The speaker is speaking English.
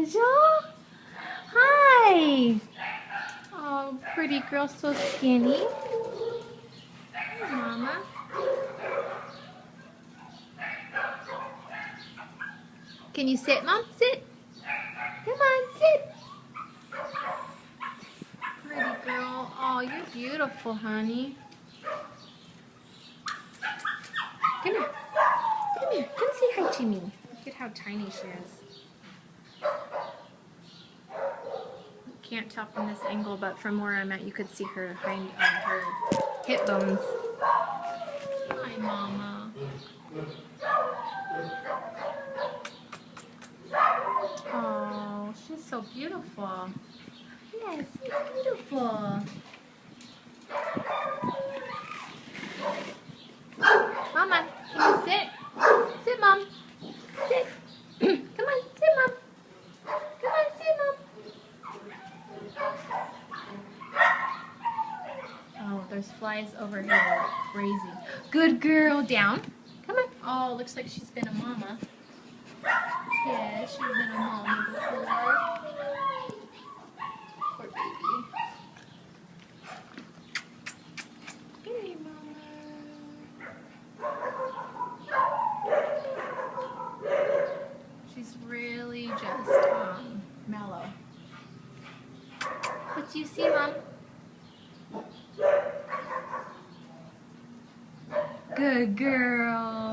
Angel? Hi. Oh, pretty girl, so skinny. Hi, Mama. Can you sit, Mom? Sit. Come on, sit. Pretty girl. Oh, you're beautiful, honey. Come here. Come here. Come say hi to me. Look at how tiny she is. Can't tell from this angle, but from where I'm at, you could see her her hip bones. Hi, Mama. Oh, she's so beautiful. Yes, she's beautiful. Mama, can you sit? Sit, Mom. Sit. Come on, sit, Mom. Come on, sit, Mom. Oh, there's flies over here crazy. Good girl. Down. Come on. Oh, looks like she's been a mama. Yeah, she's been a mama before. Poor baby. Come here, Mama. She's really just mellow. What do you see, Mom? Good girl.